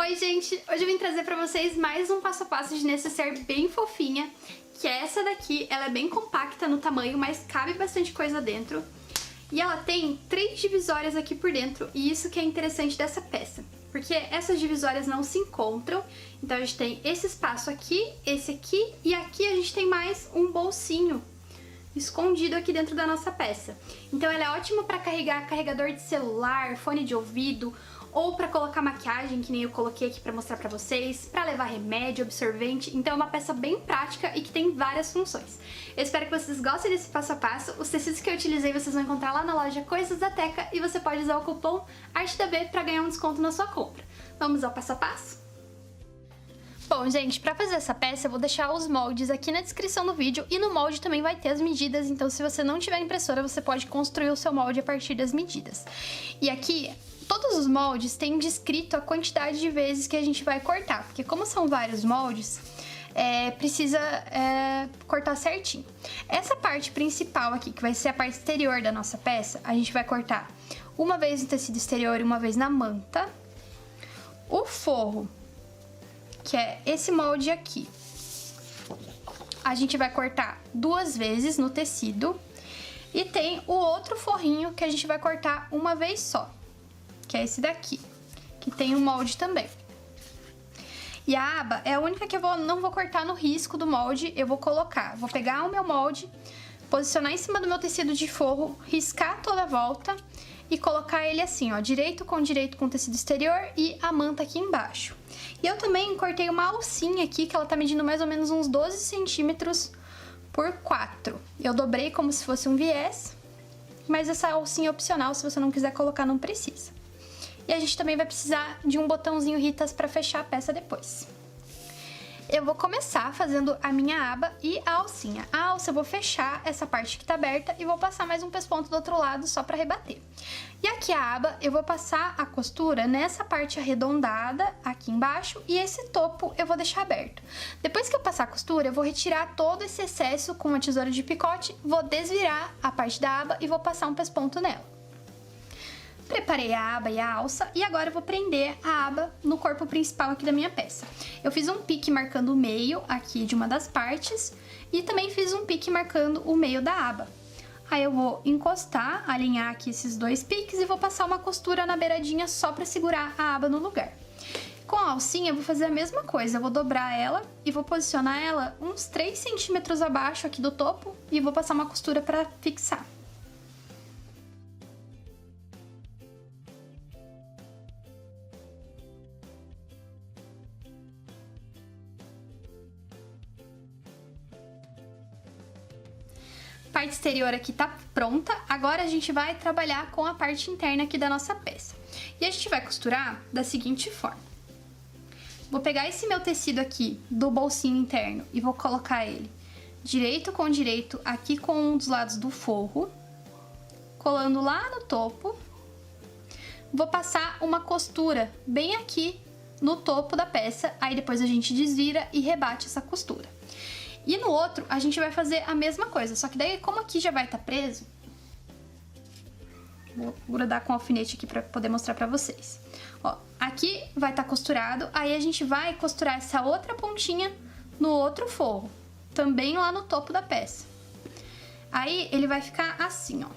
Oi gente, hoje eu vim trazer pra vocês mais um passo a passo de necessaire bem fofinha, que é essa daqui. Ela é bem compacta no tamanho, mas cabe bastante coisa dentro. E ela tem 3 divisórias aqui por dentro, e isso que é interessante dessa peça, porque essas divisórias não se encontram. Então a gente tem esse espaço aqui, esse aqui, e aqui a gente tem mais um bolsinho escondido aqui dentro da nossa peça. Então ela é ótima para carregar carregador de celular, fone de ouvido, ou para colocar maquiagem, que nem eu coloquei aqui para mostrar para vocês, para levar remédio, absorvente. Então é uma peça bem prática e que tem várias funções. Eu espero que vocês gostem desse passo a passo. Os tecidos que eu utilizei vocês vão encontrar lá na loja Coisas da Teca e você pode usar o cupom ARTEDAB para ganhar um desconto na sua compra. Vamos ao passo a passo? Bom, gente, pra fazer essa peça eu vou deixar os moldes aqui na descrição do vídeo e no molde também vai ter as medidas, então se você não tiver impressora você pode construir o seu molde a partir das medidas. E aqui, todos os moldes têm descrito a quantidade de vezes que a gente vai cortar, porque como são vários moldes, precisa cortar certinho. Essa parte principal aqui, que vai ser a parte exterior da nossa peça, a gente vai cortar uma vez no tecido exterior e uma vez na manta. O forro, que é esse molde aqui, a gente vai cortar 2 vezes no tecido. E tem o outro forrinho que a gente vai cortar uma vez só, que é esse daqui, que tem um molde também. E a aba é a única que eu não vou cortar no risco do molde. Eu vou pegar o meu molde, posicionar em cima do meu tecido de forro, riscar toda a volta e colocar ele assim, ó, direito com o tecido exterior e a manta aqui embaixo. E eu também cortei uma alcinha aqui, que ela tá medindo mais ou menos uns 12 centímetros por 4. Eu dobrei como se fosse um viés, mas essa alcinha é opcional, se você não quiser colocar, não precisa. E a gente também vai precisar de um botãozinho Ritas para fechar a peça depois. Eu vou começar fazendo a minha aba e a alcinha. A alça eu vou fechar essa parte que tá aberta e vou passar mais um pesponto do outro lado só para rebater. E aqui a aba eu vou passar a costura nessa parte arredondada aqui embaixo e esse topo eu vou deixar aberto. Depois que eu passar a costura, eu vou retirar todo esse excesso com uma tesoura de picote, vou desvirar a parte da aba e vou passar um pesponto nela. Preparei a aba e a alça e agora eu vou prender a aba no corpo principal aqui da minha peça. Eu fiz um pique marcando o meio aqui de uma das partes e também fiz um pique marcando o meio da aba. Aí eu vou encostar, alinhar aqui esses 2 piques e vou passar uma costura na beiradinha só para segurar a aba no lugar. Com a alcinha eu vou fazer a mesma coisa, eu vou dobrar ela e vou posicionar ela uns 3 centímetros abaixo aqui do topo e vou passar uma costura para fixar. A parte exterior aqui tá pronta, agora a gente vai trabalhar com a parte interna aqui da nossa peça. E a gente vai costurar da seguinte forma. Vou pegar esse meu tecido aqui do bolsinho interno e vou colocar ele direito com direito aqui com um dos lados do forro, colando lá no topo. Vou passar uma costura bem aqui no topo da peça, aí depois a gente desvira e rebate essa costura. E no outro, a gente vai fazer a mesma coisa, só que daí, como aqui já vai estar preso, vou grudar com alfinete aqui pra poder mostrar pra vocês. Ó, aqui vai estar costurado, aí a gente vai costurar essa outra pontinha no outro forro, também lá no topo da peça. Aí, ele vai ficar assim, ó.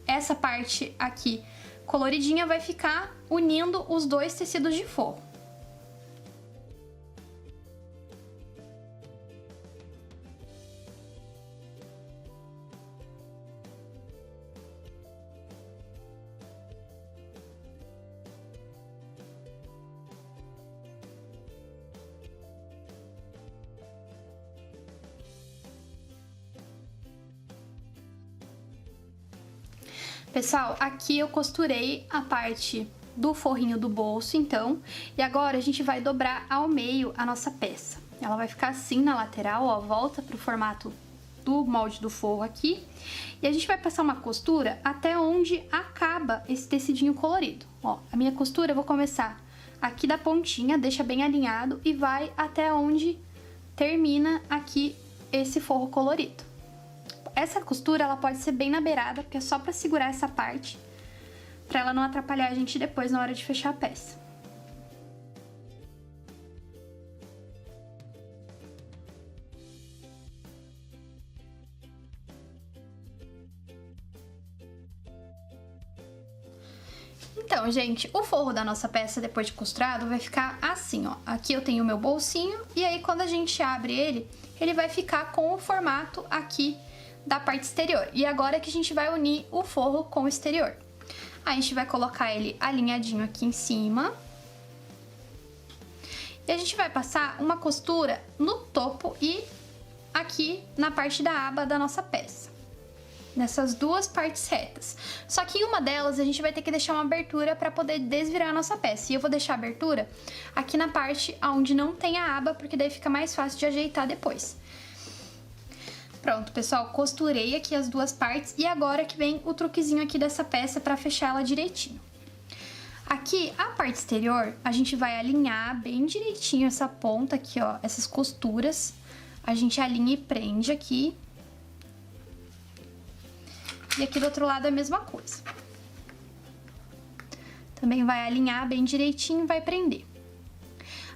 Essa parte aqui coloridinha vai ficar unindo os 2 tecidos de forro. Pessoal, aqui eu costurei a parte do forrinho do bolso, então, e agora a gente vai dobrar ao meio a nossa peça. Ela vai ficar assim na lateral, ó, volta pro formato do molde do forro aqui, e a gente vai passar uma costura até onde acaba esse tecidinho colorido. Ó, a minha costura eu vou começar aqui da pontinha, deixa bem alinhado, e vai até onde termina aqui esse forro colorido. Essa costura, ela pode ser bem na beirada, porque é só pra segurar essa parte, pra ela não atrapalhar a gente depois na hora de fechar a peça. Então, gente, o forro da nossa peça, depois de costurado, vai ficar assim, ó. Aqui eu tenho o meu bolsinho, e aí quando a gente abre ele, ele vai ficar com o formato aqui da parte exterior. E agora é que a gente vai unir o forro com o exterior. Aí a gente vai colocar ele alinhadinho aqui em cima. E a gente vai passar uma costura no topo e aqui na parte da aba da nossa peça. Nessas duas partes retas. Só que em uma delas a gente vai ter que deixar uma abertura para poder desvirar a nossa peça. E eu vou deixar a abertura aqui na parte onde não tem a aba, porque daí fica mais fácil de ajeitar depois. Pronto, pessoal, costurei aqui as duas partes e agora que vem o truquezinho aqui dessa peça para fechar ela direitinho. Aqui, a parte exterior, a gente vai alinhar bem direitinho essa ponta aqui, ó, essas costuras. A gente alinha e prende aqui. E aqui do outro lado é a mesma coisa. Também vai alinhar bem direitinho e vai prender.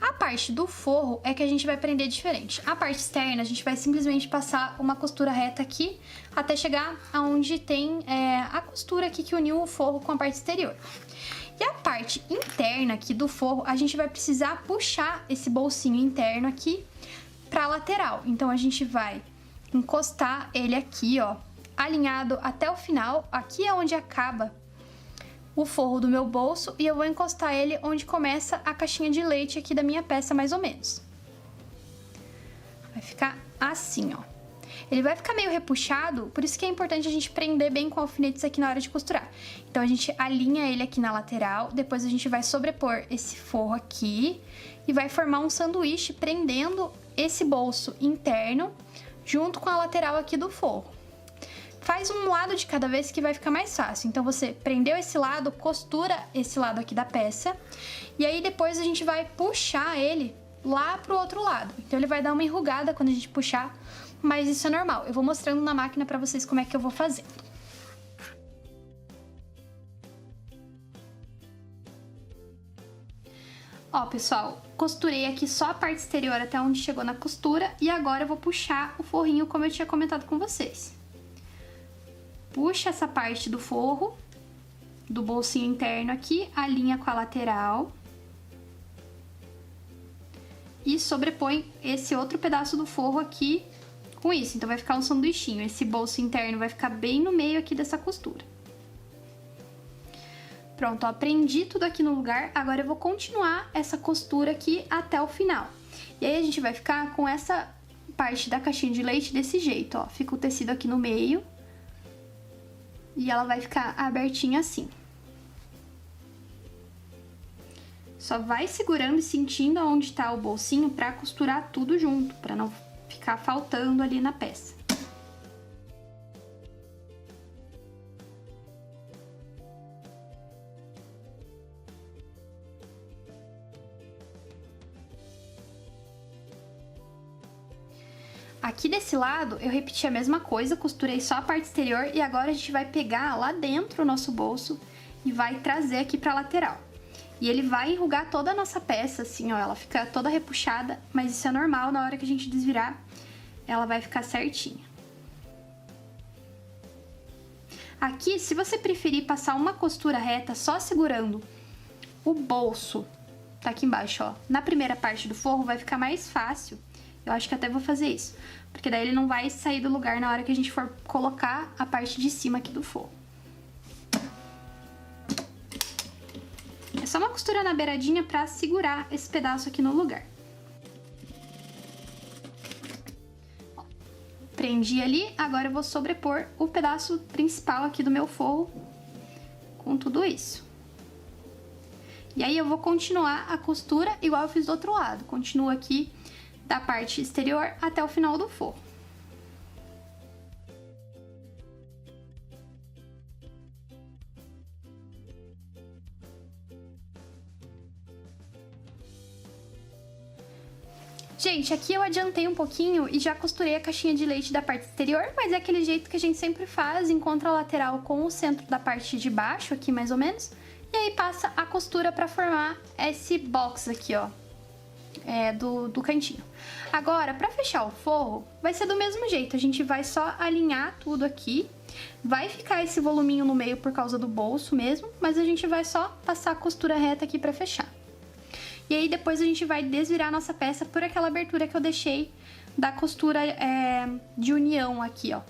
A parte do forro é que a gente vai prender diferente. A parte externa, a gente vai simplesmente passar uma costura reta aqui, até chegar aonde tem a costura aqui que uniu o forro com a parte exterior. E a parte interna aqui do forro, a gente vai precisar puxar esse bolsinho interno aqui pra lateral. Então, a gente vai encostar ele aqui, ó, alinhado até o final. Aqui é onde acaba o forro do meu bolso e eu vou encostar ele onde começa a caixinha de leite aqui da minha peça, mais ou menos. Vai ficar assim, ó. Ele vai ficar meio repuxado, por isso que é importante a gente prender bem com alfinetes aqui na hora de costurar. Então, a gente alinha ele aqui na lateral, depois a gente vai sobrepor esse forro aqui e vai formar um sanduíche prendendo esse bolso interno junto com a lateral aqui do forro. Faz um lado de cada vez que vai ficar mais fácil. Então, você prendeu esse lado, costura esse lado aqui da peça. E aí, depois a gente vai puxar ele lá pro outro lado. Então, ele vai dar uma enrugada quando a gente puxar, mas isso é normal. Eu vou mostrando na máquina pra vocês como é que eu vou fazer. Ó, pessoal, costurei aqui só a parte exterior até onde chegou na costura. E agora eu vou puxar o forrinho como eu tinha comentado com vocês. Puxa essa parte do forro, do bolsinho interno aqui, alinha com a lateral. E sobrepõe esse outro pedaço do forro aqui com isso. Então, vai ficar um sanduichinho. Esse bolso interno vai ficar bem no meio aqui dessa costura. Pronto, ó, prendi tudo aqui no lugar. Agora eu vou continuar essa costura aqui até o final. E aí, a gente vai ficar com essa parte da caixinha de leite desse jeito, ó. Fica o tecido aqui no meio. E ela vai ficar abertinha assim. Só vai segurando e sentindo aonde tá o bolsinho pra costurar tudo junto, pra não ficar faltando ali na peça. Aqui desse lado, eu repeti a mesma coisa, costurei só a parte exterior e agora a gente vai pegar lá dentro o nosso bolso e vai trazer aqui pra lateral. E ele vai enrugar toda a nossa peça, assim, ó, ela fica toda repuxada, mas isso é normal, na hora que a gente desvirar, ela vai ficar certinha. Aqui, se você preferir passar uma costura reta só segurando o bolso, tá aqui embaixo, ó, na primeira parte do forro vai ficar mais fácil. Eu acho que até vou fazer isso, porque daí ele não vai sair do lugar na hora que a gente for colocar a parte de cima aqui do forro. É só uma costura na beiradinha pra segurar esse pedaço aqui no lugar. Ó, prendi ali, agora eu vou sobrepor o pedaço principal aqui do meu forro com tudo isso. E aí eu vou continuar a costura igual eu fiz do outro lado. Continuo aqui da parte exterior até o final do forro. Gente, aqui eu adiantei um pouquinho e já costurei a caixinha de leite da parte exterior, mas é aquele jeito que a gente sempre faz, encontra a lateral com o centro da parte de baixo, aqui mais ou menos, e aí passa a costura pra formar esse box aqui, ó, do cantinho. Agora, pra fechar o forro, vai ser do mesmo jeito, a gente vai só alinhar tudo aqui, Vai ficar esse voluminho no meio por causa do bolso mesmo, mas a gente vai só passar a costura reta aqui pra fechar. E aí depois a gente vai desvirar a nossa peça por aquela abertura que eu deixei da costura de união aqui, ó.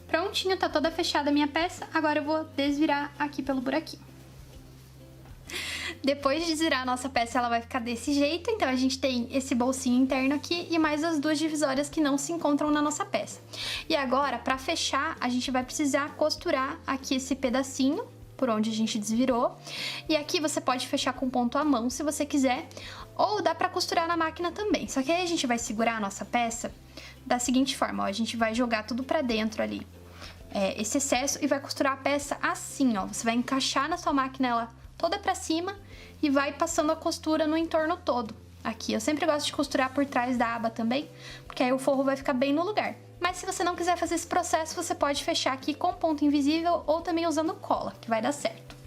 Prontinho, tá toda fechada a minha peça, agora eu vou desvirar aqui pelo buraquinho. Depois de desvirar a nossa peça, ela vai ficar desse jeito, então a gente tem esse bolsinho interno aqui e mais as duas divisórias que não se encontram na nossa peça. E agora, pra fechar, a gente vai precisar costurar aqui esse pedacinho, por onde a gente desvirou. E aqui você pode fechar com ponto à mão, se você quiser, ou dá pra costurar na máquina também. Só que aí a gente vai segurar a nossa peça da seguinte forma, ó, a gente vai jogar tudo pra dentro ali. Esse excesso e vai costurar a peça assim, ó. Você vai encaixar na sua máquina ela toda pra cima e vai passando a costura no entorno todo. Aqui, eu sempre gosto de costurar por trás da aba também, porque aí o forro vai ficar bem no lugar. Mas se você não quiser fazer esse processo, você pode fechar aqui com ponto invisível ou também usando cola, que vai dar certo.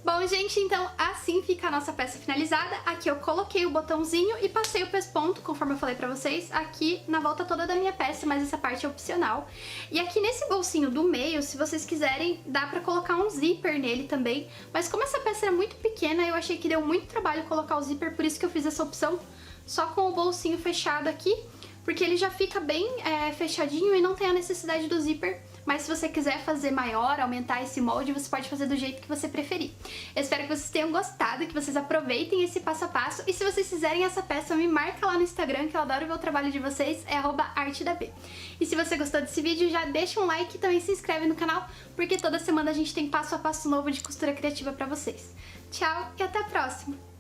Bom, gente, então assim fica a nossa peça finalizada. Aqui eu coloquei o botãozinho e passei o pesponto, conforme eu falei pra vocês, aqui na volta toda da minha peça, mas essa parte é opcional. E aqui nesse bolsinho do meio, se vocês quiserem, dá pra colocar um zíper nele também. Mas como essa peça era muito pequena, eu achei que deu muito trabalho colocar o zíper, por isso que eu fiz essa opção só com o bolsinho fechado aqui, porque ele já fica bem fechadinho e não tem a necessidade do zíper. Mas se você quiser fazer maior, aumentar esse molde, você pode fazer do jeito que você preferir. Eu espero que vocês tenham gostado, que vocês aproveitem esse passo a passo. E se vocês fizerem essa peça, me marca lá no Instagram, que eu adoro ver o trabalho de vocês, é @artedab. E se você gostou desse vídeo, já deixa um like e também se inscreve no canal, porque toda semana a gente tem passo a passo novo de costura criativa pra vocês. Tchau e até a próxima!